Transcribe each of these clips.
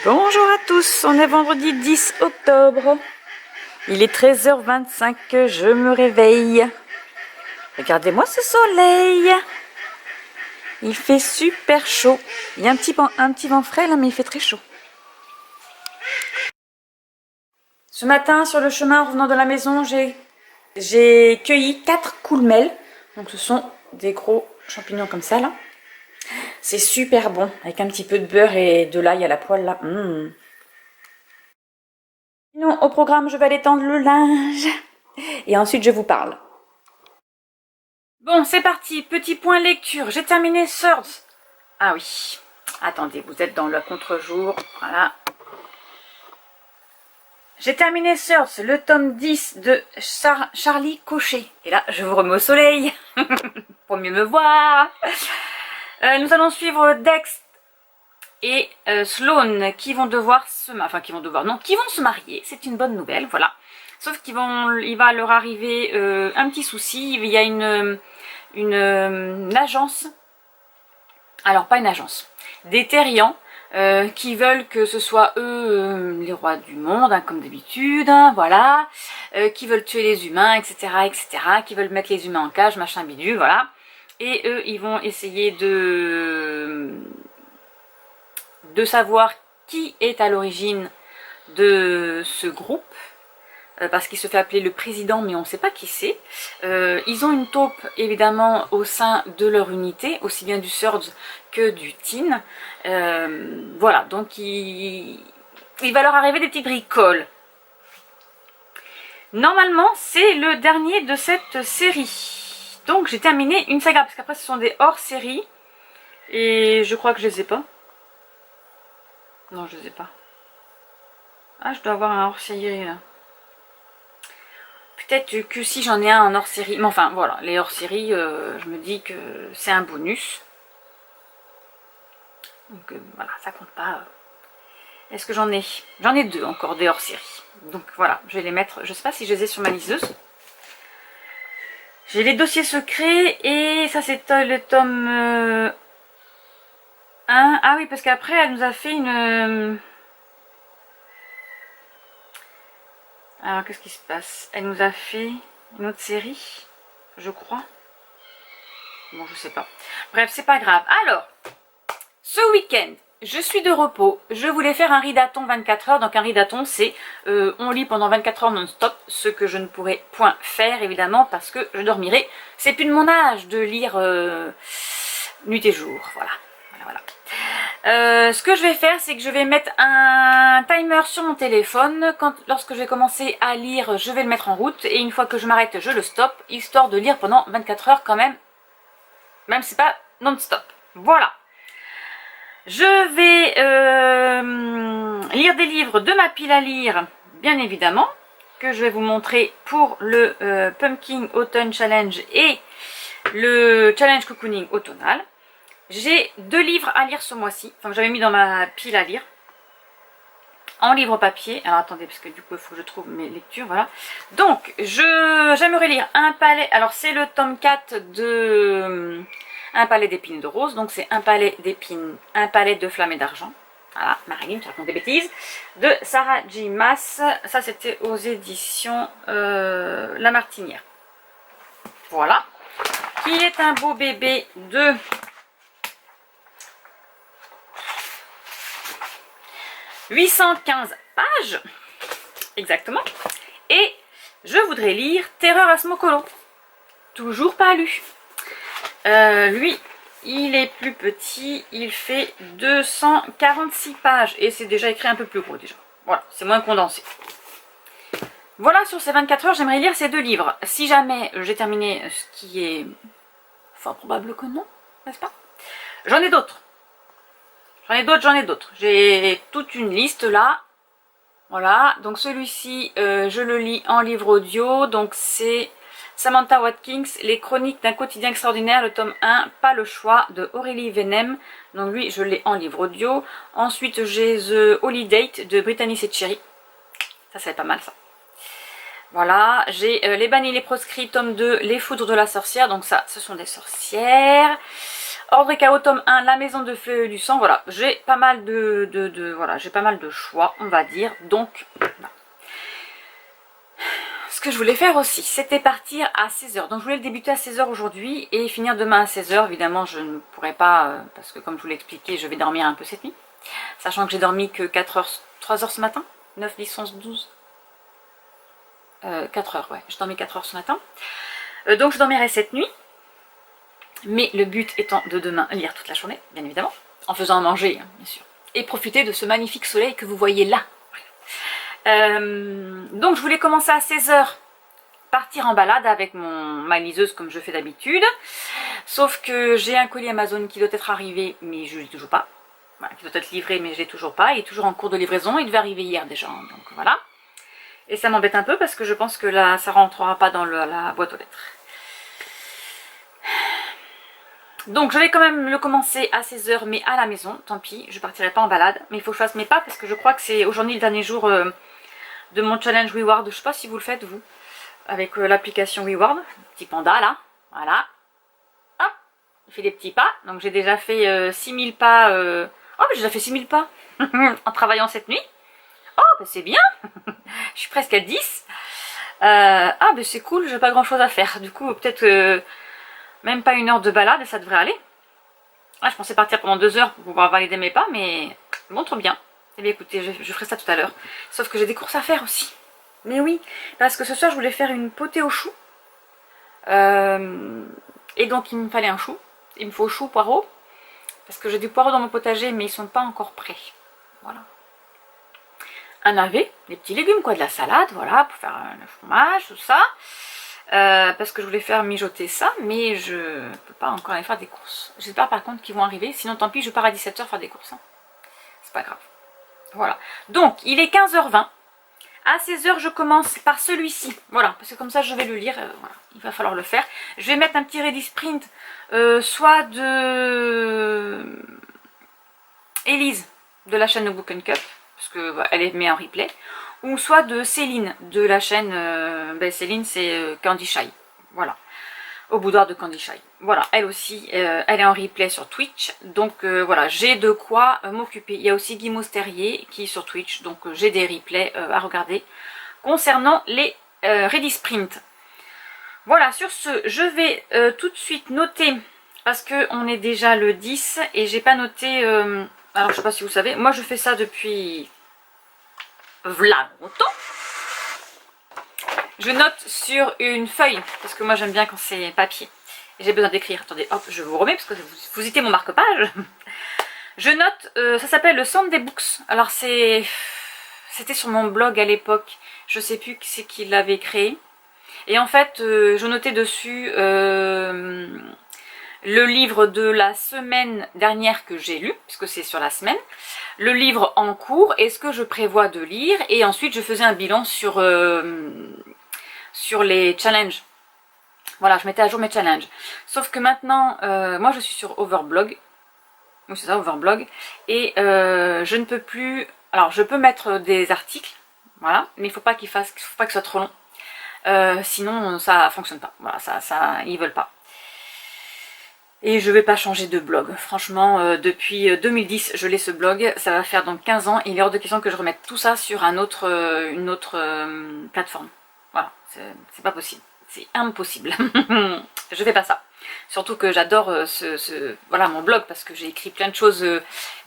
Bonjour à tous, on est vendredi 10 octobre. Il est 13h25 que je me réveille. Regardez-moi ce soleil. Il fait super chaud. Il y a un petit vent frais là, mais il fait très chaud. Ce matin, sur le chemin en revenant de la maison, j'ai cueilli 4 courmelles. Donc ce sont des gros champignons comme ça là. C'est super bon, avec un petit peu de beurre et de l'ail à la poêle là. Sinon, au programme, je vais aller tendre le linge. Et ensuite, je vous parle. Bon, c'est parti. Petit point lecture. J'ai terminé Swords. Ah oui. Attendez, vous êtes dans le contre-jour. Voilà. J'ai terminé Swords, le tome 10 de Charlie Cochet. Et là, je vous remets au soleil. Pour mieux me voir. Nous allons suivre Dex et Sloane qui vont devoir se marier. Enfin, qui vont se marier. C'est une bonne nouvelle, voilà. Sauf qu'il va leur arriver un petit souci. Il y a une agence, alors pas une agence, des terriens qui veulent que ce soit eux les rois du monde, hein, comme d'habitude, hein, voilà, qui veulent tuer les humains, etc., qui veulent mettre les humains en cage, machin bidule, voilà. Et eux, ils vont essayer de savoir qui est à l'origine de ce groupe, parce qu'il se fait appeler le président, mais on ne sait pas qui c'est. Ils ont une taupe, évidemment, au sein de leur unité, aussi bien du Swords que du Teen. Voilà, donc il va leur arriver des petits bricoles. Normalement, c'est le dernier de cette série. Donc, j'ai terminé une saga, parce qu'après, ce sont des hors-séries. Et je crois que je les ai pas. Non, je les ai pas. Ah, je dois avoir un hors-série, là. Peut-être que si j'en ai un en hors-série, mais enfin voilà, les hors-série, je me dis que c'est un bonus. Donc voilà, ça compte pas. Est-ce que j'en ai? J'en ai 2 encore des hors-série. Donc voilà, je vais les mettre, je sais pas si je les ai sur ma liseuse. J'ai les dossiers secrets et ça c'est le tome 1. Ah oui, parce qu'après elle nous a fait une... Alors qu'est-ce qui se passe? Elle nous a fait une autre série, je crois. Bon, je sais pas. Bref, c'est pas grave. Alors, ce week-end, je suis de repos. Je voulais faire un ridathon 24 heures. Donc un ridathon, c'est on lit pendant 24 heures non-stop. Ce que je ne pourrais point faire, évidemment, parce que je dormirai. C'est plus de mon âge de lire nuit et jour. Voilà. Ce que je vais faire, c'est que je vais mettre un timer sur mon téléphone. Lorsque je vais commencer à lire, je vais le mettre en route. Et une fois que je m'arrête, je le stoppe. Histoire de lire pendant 24 heures quand même. Même si c'est pas non-stop. Voilà. Je vais lire des livres de ma pile à lire, bien évidemment, que je vais vous montrer pour le Pumpkin Autumn Challenge et le Challenge Cocooning automnal. J'ai 2 livres à lire ce mois-ci, enfin que j'avais mis dans ma pile à lire, en livre papier. Alors attendez, parce que du coup il faut que je trouve mes lectures, voilà. Donc j'aimerais lire un palais, alors c'est le tome 4 de Un palais d'épines de rose, donc c'est Un palais d'épines, un palais de flammes et d'argent. Voilà, Marilyn, je raconte des bêtises. De Sarah J. Maas, ça c'était aux éditions La Martinière. Voilà, qui est un beau bébé de 815 pages, exactement. Et je voudrais lire Terreur à Smokolo. Toujours pas lu. Lui, il est plus petit, il fait 246 pages. Et c'est déjà écrit un peu plus gros déjà. Voilà, c'est moins condensé. Voilà, sur ces 24 heures, j'aimerais lire ces 2 livres. Si jamais j'ai terminé, ce qui est fort probable que non, n'est-ce pas? J'en ai d'autres. J'en ai d'autres. J'ai toute une liste là. Voilà, donc celui-ci, je le lis en livre audio. Donc c'est Samantha Watkins, Les Chroniques d'un quotidien extraordinaire, le tome 1, Pas le choix, de Aurélie Venem. Donc lui, je l'ai en livre audio. Ensuite, j'ai The Holiday de Brittany Setcheri. Ça, c'est pas mal ça. Voilà, j'ai Les bannis, les proscrits, tome 2, Les foudres de la sorcière. Donc ça, ce sont des sorcières. Ordre et Chaos tome 1, La Maison de Feu du Sang, voilà, j'ai pas mal voilà, j'ai pas mal de choix, on va dire, donc, voilà. Ce que je voulais faire aussi, c'était partir à 16h, donc je voulais le débuter à 16h aujourd'hui, et finir demain à 16h, évidemment je ne pourrai pas, parce que comme je vous l'ai expliqué, je vais dormir un peu cette nuit, sachant que j'ai dormi que 4 heures, 3 heures ce matin, 9, 10, 11, 12, 4 heures, ouais, j'ai dormi 4 heures ce matin, donc je dormirai cette nuit, mais le but étant de demain lire toute la journée, bien évidemment, en faisant à manger, hein, bien sûr, et profiter de ce magnifique soleil que vous voyez là. Donc je voulais commencer à 16h, partir en balade avec ma liseuse comme je fais d'habitude, sauf que j'ai un colis Amazon qui doit être arrivé, mais je ne l'ai toujours pas, voilà, qui doit être livré, mais je l'ai toujours pas, il est toujours en cours de livraison, il devait arriver hier déjà, donc voilà. Et ça m'embête un peu parce que je pense que là, ça rentrera pas dans la boîte aux lettres. Donc je vais quand même le commencer à 16h, mais à la maison, tant pis, je partirai pas en balade, mais il faut que je fasse mes pas parce que je crois que c'est aujourd'hui le dernier jour de mon challenge WeWard. Je sais pas si vous le faites vous, avec l'application WeWard, petit panda là, voilà, hop, il fait des petits pas, donc j'ai déjà fait 6000 pas, oh mais j'ai déjà fait 6000 pas en travaillant cette nuit, oh bah c'est bien, je suis presque à 10, ah bah c'est cool, j'ai pas grand chose à faire, du coup peut-être même pas 1 heure de balade et ça devrait aller. Ah, je pensais partir pendant 2 heures pour pouvoir valider mes pas, mais bon, trop bien. Eh bien écoutez, je ferai ça tout à l'heure. Sauf que j'ai des courses à faire aussi. Mais oui, parce que ce soir je voulais faire une potée au chou. Et donc il me fallait un chou. Il me faut chou, poireau. Parce que j'ai du poireau dans mon potager, mais ils sont pas encore prêts. Voilà. Un navet, des petits légumes, quoi, de la salade, voilà, pour faire le fromage, tout ça. Parce que je voulais faire mijoter ça, mais je ne peux pas encore aller faire des courses. J'espère par contre qu'ils vont arriver, sinon tant pis, je pars à 17h faire des courses. Hein. C'est pas grave. Voilà. Donc, il est 15h20. À 16h, je commence par celui-ci. Voilà, parce que comme ça, je vais le lire. Voilà, il va falloir le faire. Je vais mettre un petit ready sprint, soit de Élise, de la chaîne No Book and Cup, parce qu'elle est mise en replay, ou soit de Céline, de la chaîne, Céline c'est Candy Shy, voilà, au boudoir de Candy Shy, voilà, elle aussi, elle est en replay sur Twitch, donc voilà, j'ai de quoi m'occuper. Il y a aussi Guy Terrier qui est sur Twitch, donc j'ai des replays à regarder concernant les Ready Sprint. Voilà, sur ce, je vais tout de suite noter, parce qu'on est déjà le 10, et j'ai pas noté, alors je sais pas si vous savez, moi je fais ça depuis v'là longtemps. Je note sur une feuille, parce que moi j'aime bien quand c'est papier. J'ai besoin d'écrire. Attendez, hop, je vous remets, parce que vous étiez mon marque-page. Je note, ça s'appelle le Sunday Books. Alors c'était sur mon blog à l'époque. Je sais plus qui c'est qui l'avait créé. Et en fait, je notais dessus le livre de la semaine dernière que j'ai lu, puisque c'est sur la semaine, le livre en cours et ce que je prévois de lire, et ensuite je faisais un bilan sur les challenges. Voilà, je mettais à jour mes challenges. Sauf que maintenant, moi je suis sur Overblog, oui c'est ça, Overblog, et je ne peux plus, alors je peux mettre des articles, voilà, mais il faut pas qu'il faut pas que ce soit trop long, sinon ça fonctionne pas, voilà, ils veulent pas. Et je vais pas changer de blog. Franchement, depuis 2010, je l'ai ce blog. Ça va faire donc 15 ans. Et il est hors de question que je remette tout ça sur une autre plateforme. Voilà, c'est pas possible. C'est impossible. Je fais pas ça. Surtout que j'adore voilà, mon blog parce que j'ai écrit plein de choses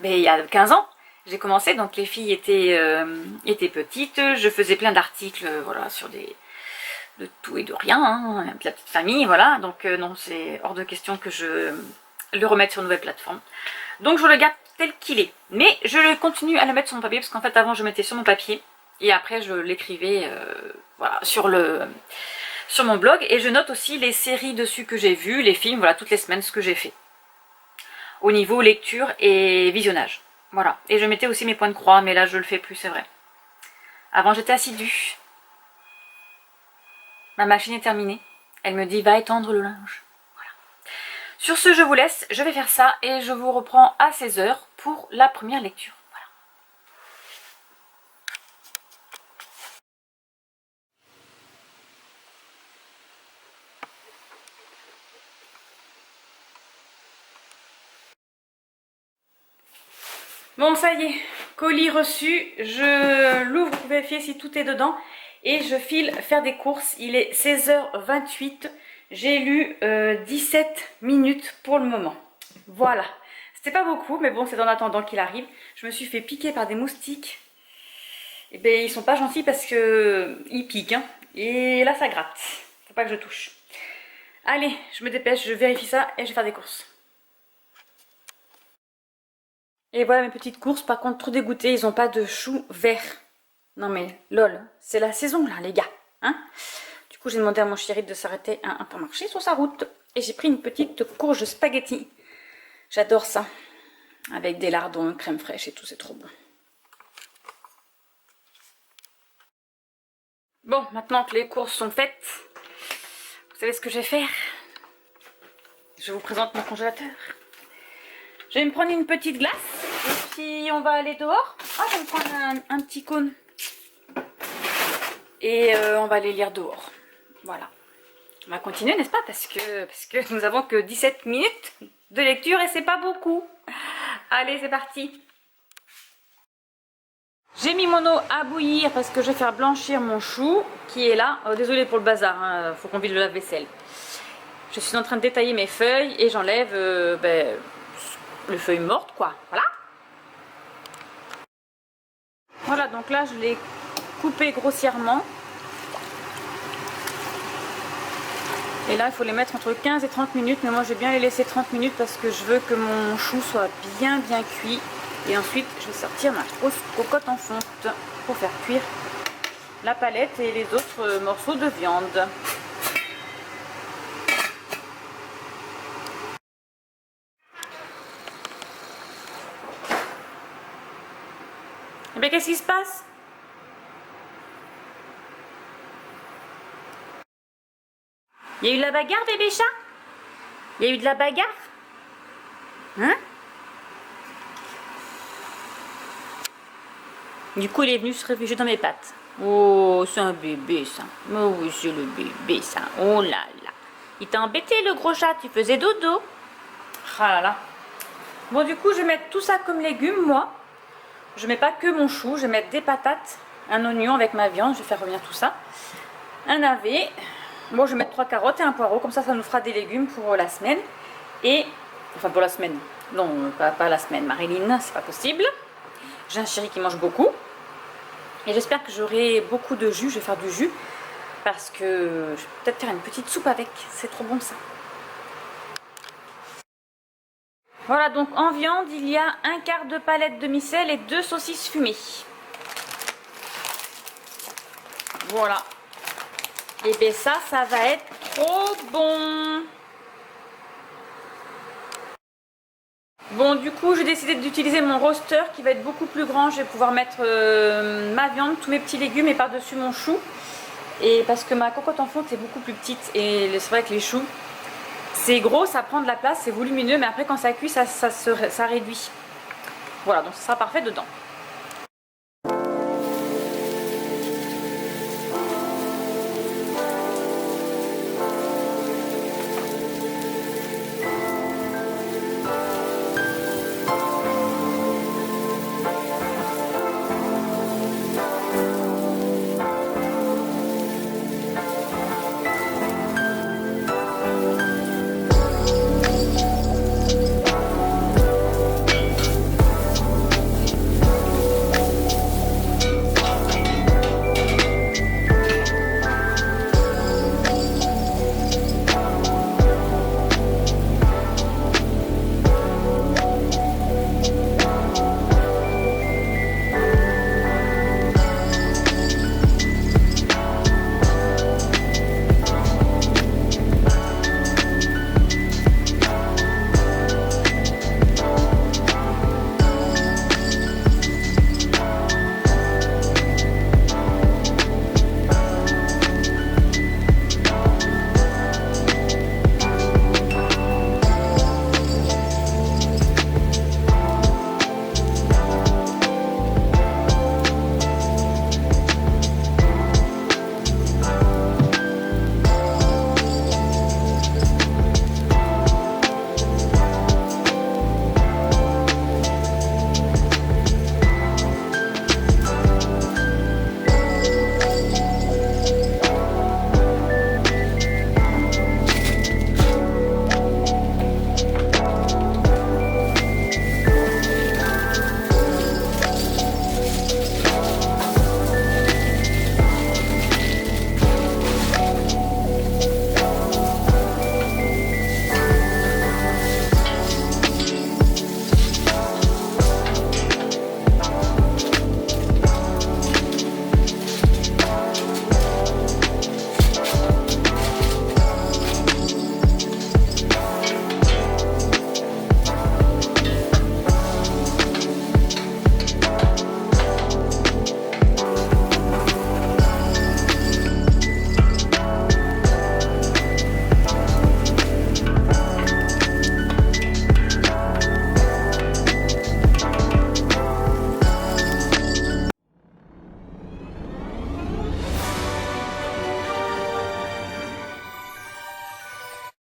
il y a 15 ans. J'ai commencé, donc les filles étaient petites. Je faisais plein d'articles voilà, sur de tout et de rien, hein, de la petite famille, voilà, donc non, c'est hors de question que je le remette sur une nouvelle plateforme. Donc je le garde tel qu'il est, mais je continue à le mettre sur mon papier, parce qu'en fait avant je mettais sur mon papier, et après je l'écrivais voilà, sur mon blog, et je note aussi les séries dessus que j'ai vues, les films, voilà, toutes les semaines ce que j'ai fait, au niveau lecture et visionnage, voilà, et je mettais aussi mes points de croix, mais là je le fais plus, c'est vrai. Avant j'étais assidue. Ma machine est terminée. Elle me dit va étendre le linge. Voilà. Sur ce, je vous laisse. Je vais faire ça et je vous reprends à 16h pour la première lecture. Voilà. Bon, ça y est, colis reçu. Je l'ouvre pour vérifier si tout est dedans. Et je file faire des courses. Il est 16h28. J'ai lu 17 minutes pour le moment. Voilà. C'était pas beaucoup, mais bon, c'est en attendant qu'il arrive. Je me suis fait piquer par des moustiques. Et ben, ils sont pas gentils parce que ils piquent. Hein. Et là, ça gratte. Faut pas que je touche. Allez, je me dépêche, je vérifie ça et je vais faire des courses. Et voilà mes petites courses. Par contre, trop dégoûtée, ils n'ont pas de choux verts. Non mais, lol, c'est la saison là, les gars. Hein, du coup, j'ai demandé à mon chéri de s'arrêter à un supermarché sur sa route. Et j'ai pris une petite courge spaghetti. J'adore ça. Avec des lardons, crème fraîche et tout, c'est trop bon. Bon, maintenant que les courses sont faites, vous savez ce que je vais faire? Je vous présente mon congélateur. Je vais me prendre une petite glace. Et puis on va aller dehors. Ah, je vais me prendre un petit cône. Et on va aller lire dehors. Voilà. On va continuer, n'est-ce pas? Parce que nous avons que 17 minutes de lecture et c'est pas beaucoup. Allez, c'est parti. J'ai mis mon eau à bouillir parce que je vais faire blanchir mon chou qui est là. Désolée pour le bazar, hein, faut qu'on vide le lave-vaisselle. Je suis en train de détailler mes feuilles et j'enlève les feuilles mortes, quoi. Voilà. Voilà, donc là, je l'ai coupé grossièrement. Et là, il faut les mettre entre 15 et 30 minutes. Mais moi, je vais bien les laisser 30 minutes parce que je veux que mon chou soit bien cuit. Et ensuite, je vais sortir ma grosse cocotte en fonte pour faire cuire la palette et les autres morceaux de viande. Et bien, qu'est-ce qui se passe? Il y a eu de la bagarre, bébé chat? Il y a eu de la bagarre? Hein? Du coup, il est venu se réfugier dans mes pattes. Oh, c'est un bébé, ça. Oh oui, c'est le bébé, ça. Oh là là. Il t'a embêté, le gros chat. Tu faisais dodo. Ah là là. Bon, du coup, je vais mettre tout ça comme légumes, moi. Je mets pas que mon chou. Je vais mettre des patates, un oignon avec ma viande. Je vais faire revenir tout ça. Un navet. Bon, je vais mettre 3 carottes et un poireau. Comme ça nous fera des légumes pour la semaine. Et... Enfin, pour la semaine. Non, pas la semaine. Marilyn, c'est pas possible. J'ai un chéri qui mange beaucoup. Et j'espère que j'aurai beaucoup de jus. Je vais faire du jus. Parce que je vais peut-être faire une petite soupe avec. C'est trop bon, ça. Voilà, donc en viande, il y a un quart de palette de micelle et 2 saucisses fumées. Voilà. Et bien ça va être trop bon. Bon, du coup, j'ai décidé d'utiliser mon roaster qui va être beaucoup plus grand. Je vais pouvoir mettre ma viande, tous mes petits légumes et par-dessus mon chou. Et parce que ma cocotte en fonte est beaucoup plus petite. Et c'est vrai que les choux, c'est gros, ça prend de la place, c'est volumineux. Mais après, quand ça cuit, ça réduit. Voilà, donc ça sera parfait dedans.